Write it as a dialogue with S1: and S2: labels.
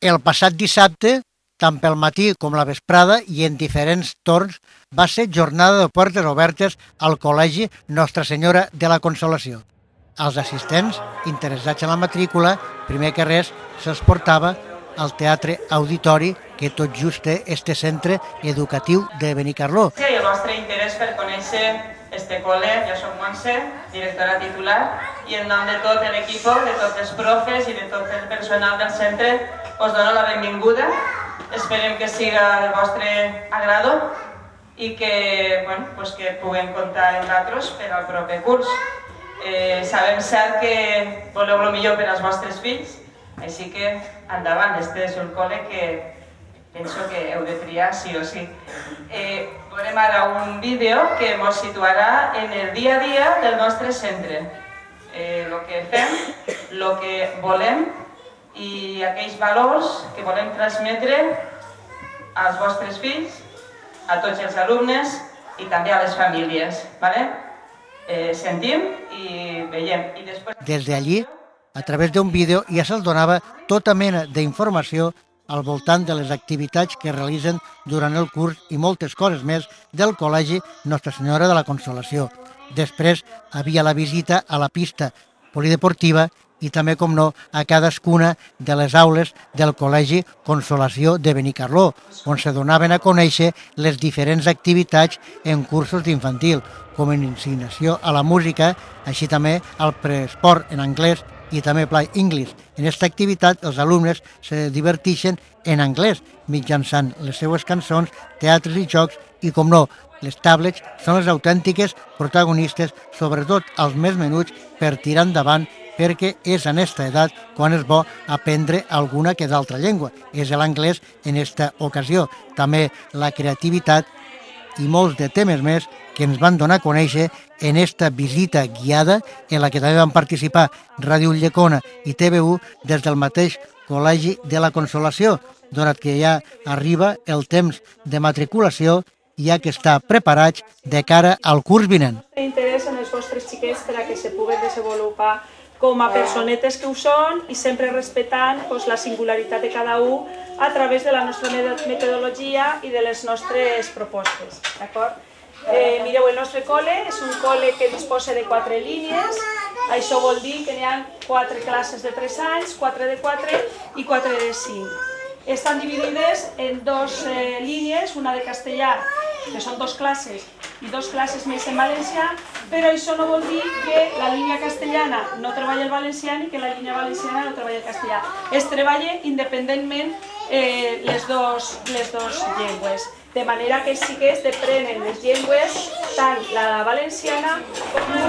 S1: El passat dissabte, tant pel matí com la vesprada i en diferents torns, va ser jornada de portes obertes al Col·legi Nostra Senyora de la Consolació. Els assistents, interessats en la matrícula, primer que res, se'ls portava al Teatre Auditori, que tot just té este centre educatiu de Benicarló.
S2: Sí, el vostre interès per conèixer este col·le, jo soc Montse, directora titular, i en nom de tot l'equip, de tots els profes i de tot el personal del centre, us dono la benvinguda. Esperem que siga del vostre agrado i que, bueno, pues que puguem comptar amb vosaltres per al proper curs. Sabem cert que voleu el millor per als vostres fills, així que endavant, este és un col·le que penso que heu de triar sí o sí. Veurem ara un vídeo que ens situarà en el dia a dia del nostre centre. El que fem, el que volem i aquells valors que volem transmetre als vostres fills, a tots els alumnes i també a les famílies. Sentim i veiem.
S1: Des d'allí, a través d'un vídeo, ja se'ls donava tota mena d'informació al voltant de les activitats que realitzen durant el curs i moltes coses més del Col·legi Nostra Senyora de la Consolació. Després havia la visita a la pista polideportiva i també, com no, a cadascuna de les aules del Col·legi Consolació de Benicarló, on se donaven a conèixer les diferents activitats en cursos d'infantil, com en ensenyació a la música, així també al preesport en anglès i també Play English. En aquesta activitat els alumnes se diverteixen en anglès mitjançant les seues cançons, teatres i jocs i, com no, les tablets són les autèntiques protagonistes, sobretot els més menuts, per tirar endavant, perquè és en aquesta edat quan és bo aprendre alguna que d'altra llengua. És l'anglès en aquesta ocasió. També la creativitat i molts de temes més que ens van donar a conèixer en esta visita guiada en la que també van participar Ràdio Ulldecona i TV1 des del mateix Col·legi de la Consolació, donat que ja arriba el temps de matriculació i ja que està preparats de cara al curs vinent.
S3: Interès en els vostres xiquets per a que se puguen desenvolupar com a personetes que ho són i sempre respectant la singularitat de cada un a través de la nostra metodologia i de les nostres propostes. Mireu, el nostre col·le és un col·le que disposa de 4 línies, això vol dir que n'hi ha 4 classes de 3 anys, 4 de 4 i 4 de 5. Estan dividides en 2 línies, una de castellà, que són 2 classes, i 2 classes més en valencià, però això no vol dir que la línia castellana no treballa el valencià ni que la línia valenciana no treballa el castellà. Es treballa independentment les dues llengües, de manera que sí que es deprenen les llengües, tant la valenciana com la